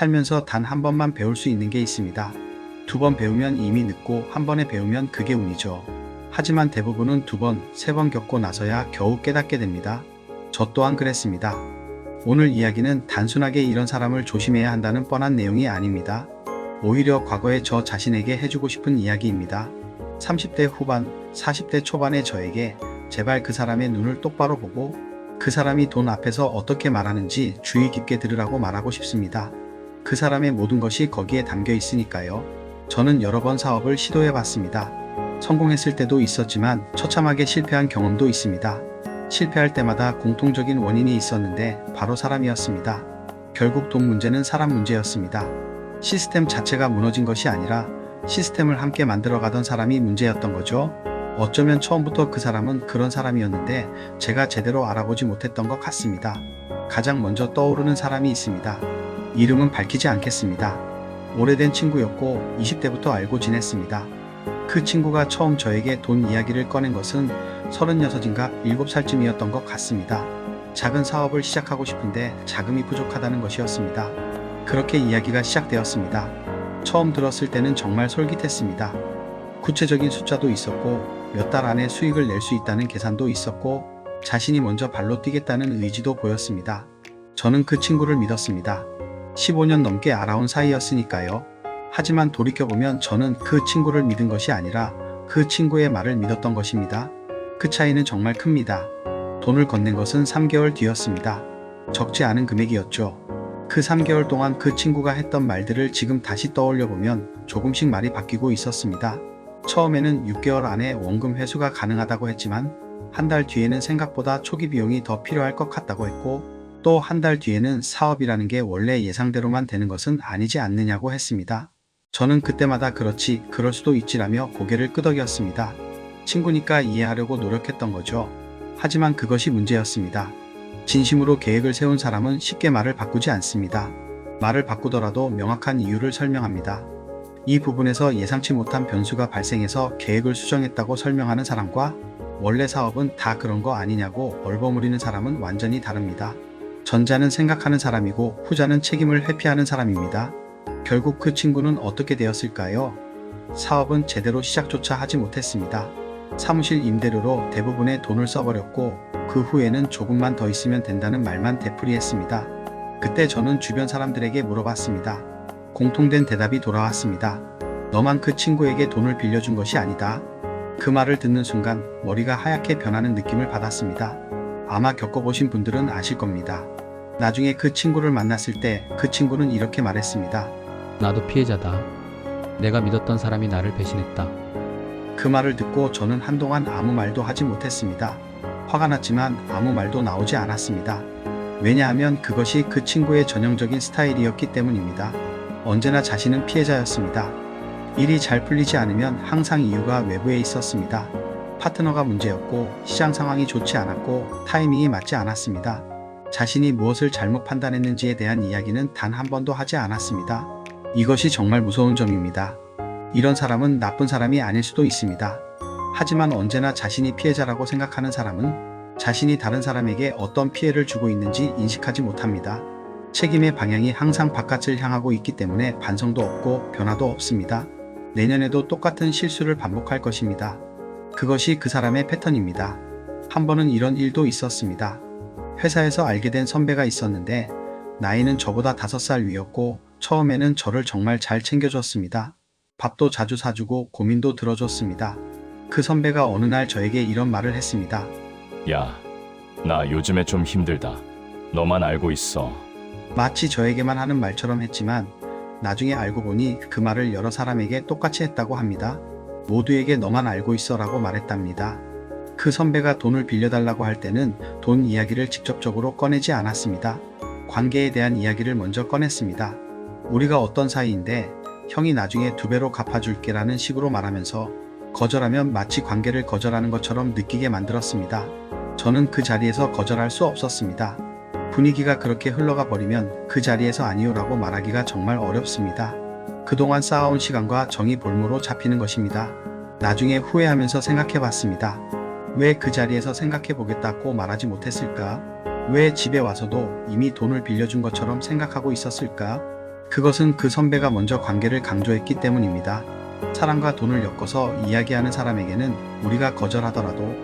살면서 단 한 번만 배울 수 있는 게 있습니다. 두 번 배우면 이미 늦고 한 번에 배우면 그게 운이죠. 하지만 대부분은 두 번, 세 번 겪고 나서야 겨우 깨닫게 됩니다. 저 또한 그랬습니다. 오늘 이야기는 단순하게 이런 사람을 조심해야 한다는 뻔한 내용이 아닙니다. 오히려 과거의 저 자신에게 해주고 싶은 이야기입니다. 30대 후반, 40대 초반의 저에게 제발 그 사람의 눈을 똑바로 보고 그 사람이 돈 앞에서 어떻게 말하는지 주의 깊게 들으라고 말하고 싶습니다. 그 사람의 모든 것이 거기에 담겨 있으니까요. 저는 여러 번 사업을 시도해 봤습니다. 성공했을 때도 있었지만 처참하게 실패한 경험도 있습니다. 실패할 때마다 공통적인 원인이 있었는데 바로 사람이었습니다. 결국 돈 문제는 사람 문제였습니다. 시스템 자체가 무너진 것이 아니라 시스템을 함께 만들어가던 사람이 문제였던 거죠. 어쩌면 처음부터 그 사람은 그런 사람이었는데 제가 제대로 알아보지 못했던 것 같습니다. 가장 먼저 떠오르는 사람이 있습니다. 이름은 밝히지 않겠습니다. 오래된 친구였고 20대부터 알고 지냈습니다. 그 친구가 처음 저에게 돈 이야기를 꺼낸 것은 36인가 7살쯤이었던 것 같습니다. 작은 사업을 시작하고 싶은데 자금이 부족하다는 것이었습니다. 그렇게 이야기가 시작되었습니다. 처음 들었을 때는 정말 솔깃했습니다. 구체적인 숫자도 있었고 몇 달 안에 수익을 낼 수 있다는 계산도 있었고 자신이 먼저 발로 뛰겠다는 의지도 보였습니다. 저는 그 친구를 믿었습니다. 15년 넘게 알아온 사이였으니까요. 하지만 돌이켜보면 저는 그 친구를 믿은 것이 아니라 그 친구의 말을 믿었던 것입니다. 그 차이는 정말 큽니다. 돈을 건넨 것은 3개월 뒤였습니다. 적지 않은 금액이었죠. 그 3개월 동안 그 친구가 했던 말들을 지금 다시 떠올려보면 조금씩 말이 바뀌고 있었습니다. 처음에는 6개월 안에 원금 회수가 가능하다고 했지만 한 달 뒤에는 생각보다 초기 비용이 더 필요할 것 같다고 했고 또 한 달 뒤에는 사업이라는 게 원래 예상대로만 되는 것은 아니지 않느냐고 했습니다. 저는 그때마다 그렇지, 그럴 수도 있지라며 고개를 끄덕였습니다. 친구니까 이해하려고 노력했던 거죠. 하지만 그것이 문제였습니다. 진심으로 계획을 세운 사람은 쉽게 말을 바꾸지 않습니다. 말을 바꾸더라도 명확한 이유를 설명합니다. 이 부분에서 예상치 못한 변수가 발생해서 계획을 수정했다고 설명하는 사람과 원래 사업은 다 그런 거 아니냐고 얼버무리는 사람은 완전히 다릅니다. 전자는 생각하는 사람이고 후자는 책임을 회피하는 사람입니다. 결국 그 친구는 어떻게 되었을까요? 사업은 제대로 시작조차 하지 못했습니다. 사무실 임대료로 대부분의 돈을 써버렸고 그 후에는 조금만 더 있으면 된다는 말만 되풀이했습니다. 그때 저는 주변 사람들에게 물어봤습니다. 공통된 대답이 돌아왔습니다. 너만 그 친구에게 돈을 빌려준 것이 아니다. 그 말을 듣는 순간 머리가 하얗게 변하는 느낌을 받았습니다. 아마 겪어보신 분들은 아실 겁니다. 나중에 그 친구를 만났을 때 그 친구는 이렇게 말했습니다. 나도 피해자다. 내가 믿었던 사람이 나를 배신했다. 그 말을 듣고 저는 한동안 아무 말도 하지 못했습니다. 화가 났지만 아무 말도 나오지 않았습니다. 왜냐하면 그것이 그 친구의 전형적인 스타일이었기 때문입니다. 언제나 자신은 피해자였습니다. 일이 잘 풀리지 않으면 항상 이유가 외부에 있었습니다. 파트너가 문제였고 시장 상황이 좋지 않았고 타이밍이 맞지 않았습니다. 자신이 무엇을 잘못 판단했는지에 대한 이야기는 단 한 번도 하지 않았습니다. 이것이 정말 무서운 점입니다. 이런 사람은 나쁜 사람이 아닐 수도 있습니다. 하지만 언제나 자신이 피해자라고 생각하는 사람은 자신이 다른 사람에게 어떤 피해를 주고 있는지 인식하지 못합니다. 책임의 방향이 항상 바깥을 향하고 있기 때문에 반성도 없고 변화도 없습니다. 내년에도 똑같은 실수를 반복할 것입니다. 그것이 그 사람의 패턴입니다. 한 번은 이런 일도 있었습니다. 회사에서 알게 된 선배가 있었는데 나이는 저보다 5살 위였고 처음에는 저를 정말 잘 챙겨줬습니다. 밥도 자주 사주고 고민도 들어줬습니다. 그 선배가 어느 날 저에게 이런 말을 했습니다. 야, 나 요즘에 좀 힘들다. 너만 알고 있어. 마치 저에게만 하는 말처럼 했지만 나중에 알고 보니 그 말을 여러 사람에게 똑같이 했다고 합니다. 모두에게 너만 알고 있어 라고 말했답니다. 그 선배가 돈을 빌려달라고 할 때는 돈 이야기를 직접적으로 꺼내지 않았습니다. 관계에 대한 이야기를 먼저 꺼냈습니다. 우리가 어떤 사이인데 형이 나중에 2배로 갚아줄게 라는 식으로 말하면서 거절하면 마치 관계를 거절하는 것처럼 느끼게 만들었습니다. 저는 그 자리에서 거절할 수 없었습니다. 분위기가 그렇게 흘러가 버리면 그 자리에서 아니요 라고 말하기가 정말 어렵습니다. 그동안 쌓아온 시간과 정이 볼모로 잡히는 것입니다. 나중에 후회하면서 생각해 봤습니다. 왜 그 자리에서 생각해 보겠다고 말하지 못했을까? 왜 집에 와서도 이미 돈을 빌려준 것처럼 생각하고 있었을까? 그것은 그 선배가 먼저 관계를 강조했기 때문입니다. 사랑과 돈을 엮어서 이야기하는 사람에게는 우리가 거절하더라도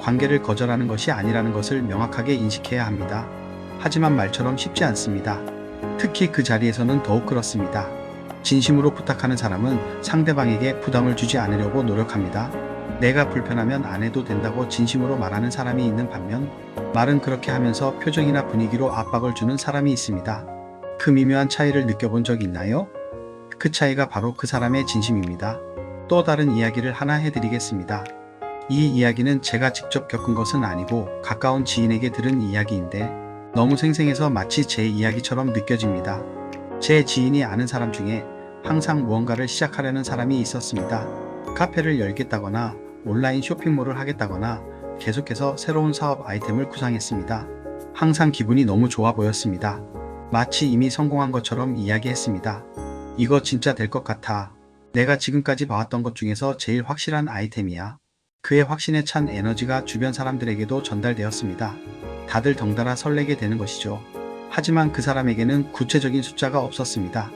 관계를 거절하는 것이 아니라는 것을 명확하게 인식해야 합니다. 하지만 말처럼 쉽지 않습니다. 특히 그 자리에서는 더욱 그렇습니다. 진심으로 부탁하는 사람은 상대방에게 부담을 주지 않으려고 노력합니다. 내가 불편하면 안 해도 된다고 진심으로 말하는 사람이 있는 반면 말은 그렇게 하면서 표정이나 분위기로 압박을 주는 사람이 있습니다. 그 미묘한 차이를 느껴본 적 있나요? 그 차이가 바로 그 사람의 진심입니다. 또 다른 이야기를 하나 해드리겠습니다. 이 이야기는 제가 직접 겪은 것은 아니고 가까운 지인에게 들은 이야기인데 너무 생생해서 마치 제 이야기처럼 느껴집니다. 제 지인이 아는 사람 중에 항상 무언가를 시작하려는 사람이 있었습니다. 카페를 열겠다거나 온라인 쇼핑몰을 하겠다거나 계속해서 새로운 사업 아이템을 구상했습니다. 항상 기분이 너무 좋아 보였습니다. 마치 이미 성공한 것처럼 이야기했습니다. 이거 진짜 될 것 같아. 내가 지금까지 봐왔던 것 중에서 제일 확실한 아이템이야. 그의 확신에 찬 에너지가 주변 사람들에게도 전달되었습니다. 다들 덩달아 설레게 되는 것이죠. 하지만 그 사람에게는 구체적인 숫자가 없었습니다.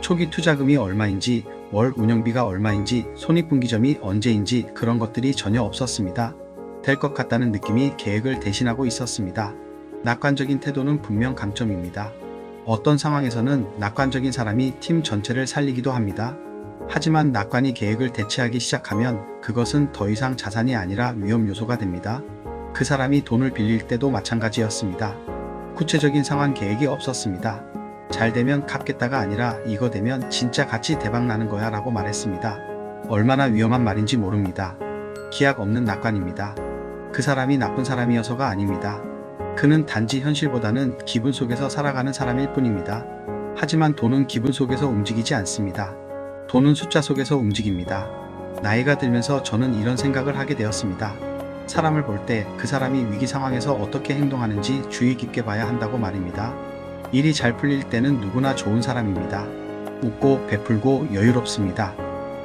초기 투자금이 얼마인지, 월 운영비가 얼마인지, 손익분기점이 언제인지 그런 것들이 전혀 없었습니다. 될 것 같다는 느낌이 계획을 대신하고 있었습니다. 낙관적인 태도는 분명 강점입니다. 어떤 상황에서는 낙관적인 사람이 팀 전체를 살리기도 합니다. 하지만 낙관이 계획을 대체하기 시작하면 그것은 더 이상 자산이 아니라 위험 요소가 됩니다. 그 사람이 돈을 빌릴 때도 마찬가지였습니다. 구체적인 상환 계획이 없었습니다. 잘 되면 갚겠다가 아니라 이거 되면 진짜 같이 대박 나는 거야 라고 말했습니다. 얼마나 위험한 말인지 모릅니다. 기약 없는 낙관입니다. 그 사람이 나쁜 사람이어서가 아닙니다. 그는 단지 현실보다는 기분 속에서 살아가는 사람일 뿐입니다. 하지만 돈은 기분 속에서 움직이지 않습니다. 돈은 숫자 속에서 움직입니다. 나이가 들면서 저는 이런 생각을 하게 되었습니다. 사람을 볼 때 그 사람이 위기 상황에서 어떻게 행동하는지 주의 깊게 봐야 한다고 말입니다. 일이 잘 풀릴 때는 누구나 좋은 사람입니다. 웃고 베풀고 여유롭습니다.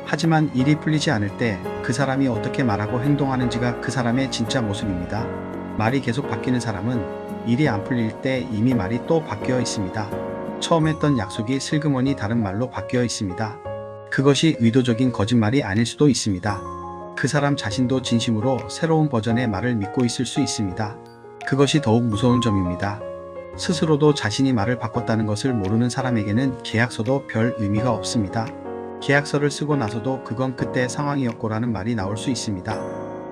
하지만 일이 풀리지 않을 때 그 사람이 어떻게 말하고 행동하는지가 그 사람의 진짜 모습입니다. 말이 계속 바뀌는 사람은 일이 안 풀릴 때 이미 말이 또 바뀌어 있습니다. 처음 했던 약속이 슬그머니 다른 말로 바뀌어 있습니다. 그것이 의도적인 거짓말이 아닐 수도 있습니다. 그 사람 자신도 진심으로 새로운 버전의 말을 믿고 있을 수 있습니다. 그것이 더욱 무서운 점입니다. 스스로도 자신이 말을 바꿨다는 것을 모르는 사람에게는 계약서도 별 의미가 없습니다. 계약서를 쓰고 나서도 그건 그때 상황이었고라는 말이 나올 수 있습니다.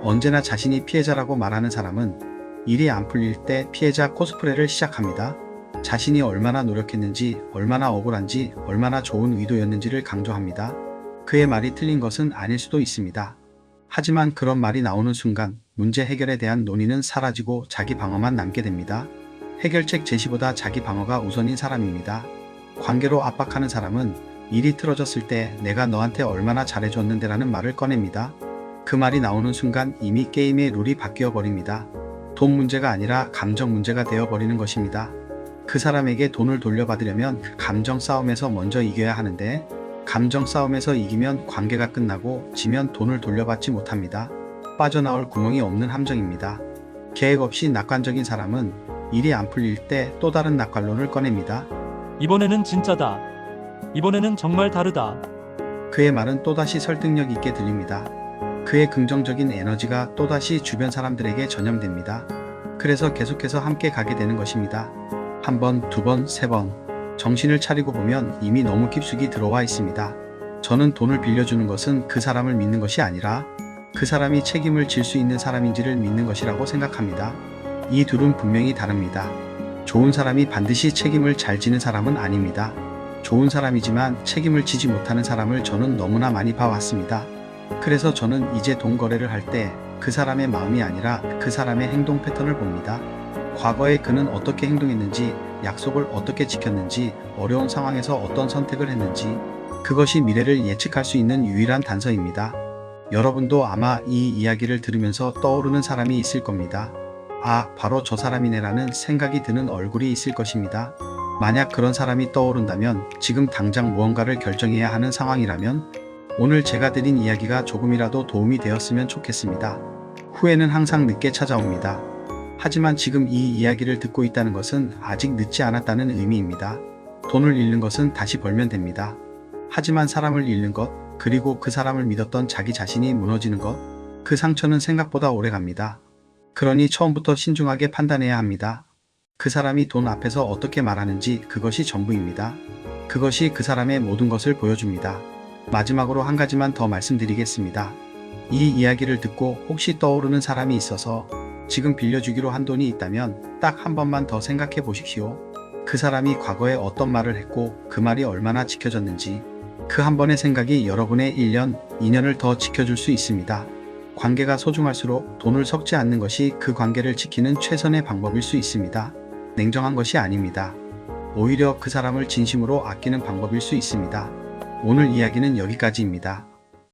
언제나 자신이 피해자라고 말하는 사람은 일이 안 풀릴 때 피해자 코스프레를 시작합니다. 자신이 얼마나 노력했는지, 얼마나 억울한지, 얼마나 좋은 의도였는지를 강조합니다. 그의 말이 틀린 것은 아닐 수도 있습니다. 하지만 그런 말이 나오는 순간 문제 해결에 대한 논의는 사라지고 자기 방어만 남게 됩니다. 해결책 제시보다 자기 방어가 우선인 사람입니다. 관계로 압박하는 사람은 일이 틀어졌을 때 내가 너한테 얼마나 잘해줬는데 라는 말을 꺼냅니다. 그 말이 나오는 순간 이미 게임의 룰이 바뀌어 버립니다. 돈 문제가 아니라 감정 문제가 되어 버리는 것입니다. 그 사람에게 돈을 돌려받으려면 감정 싸움에서 먼저 이겨야 하는데 감정 싸움에서 이기면 관계가 끝나고 지면 돈을 돌려받지 못합니다. 빠져나올 구멍이 없는 함정입니다. 계획 없이 낙관적인 사람은 일이 안 풀릴 때 또 다른 낙관론을 꺼냅니다. 이번에는 진짜다. 이번에는 정말 다르다. 그의 말은 또다시 설득력 있게 들립니다. 그의 긍정적인 에너지가 또다시 주변 사람들에게 전염됩니다. 그래서 계속해서 함께 가게 되는 것입니다. 한 번, 두 번, 세 번. 정신을 차리고 보면 이미 너무 깊숙이 들어와 있습니다. 저는 돈을 빌려주는 것은 그 사람을 믿는 것이 아니라 그 사람이 책임을 질 수 있는 사람인지를 믿는 것이라고 생각합니다. 이 둘은 분명히 다릅니다. 좋은 사람이 반드시 책임을 잘 지는 사람은 아닙니다. 좋은 사람이지만 책임을 지지 못하는 사람을 저는 너무나 많이 봐왔습니다. 그래서 저는 이제 돈 거래를 할 때 그 사람의 마음이 아니라 그 사람의 행동 패턴을 봅니다. 과거에 그는 어떻게 행동했는지, 약속을 어떻게 지켰는지, 어려운 상황에서 어떤 선택을 했는지, 그것이 미래를 예측할 수 있는 유일한 단서입니다. 여러분도 아마 이 이야기를 들으면서 떠오르는 사람이 있을 겁니다. 아, 바로 저 사람이네라는 생각이 드는 얼굴이 있을 것입니다. 만약 그런 사람이 떠오른다면, 지금 당장 무언가를 결정해야 하는 상황이라면 오늘 제가 드린 이야기가 조금이라도 도움이 되었으면 좋겠습니다. 후회는 항상 늦게 찾아옵니다. 하지만 지금 이 이야기를 듣고 있다는 것은 아직 늦지 않았다는 의미입니다. 돈을 잃는 것은 다시 벌면 됩니다. 하지만 사람을 잃는 것, 그리고 그 사람을 믿었던 자기 자신이 무너지는 것, 그 상처는 생각보다 오래 갑니다. 그러니 처음부터 신중하게 판단해야 합니다. 그 사람이 돈 앞에서 어떻게 말하는지 그것이 전부입니다. 그것이 그 사람의 모든 것을 보여줍니다. 마지막으로 한 가지만 더 말씀드리겠습니다. 이 이야기를 듣고 혹시 떠오르는 사람이 있어서 지금 빌려주기로 한 돈이 있다면 딱 한 번만 더 생각해 보십시오. 그 사람이 과거에 어떤 말을 했고 그 말이 얼마나 지켜졌는지 그 한 번의 생각이 여러분의 1년, 2년을 더 지켜줄 수 있습니다. 관계가 소중할수록 돈을 섞지 않는 것이 그 관계를 지키는 최선의 방법일 수 있습니다. 냉정한 것이 아닙니다. 오히려 그 사람을 진심으로 아끼는 방법일 수 있습니다. 오늘 이야기는 여기까지입니다.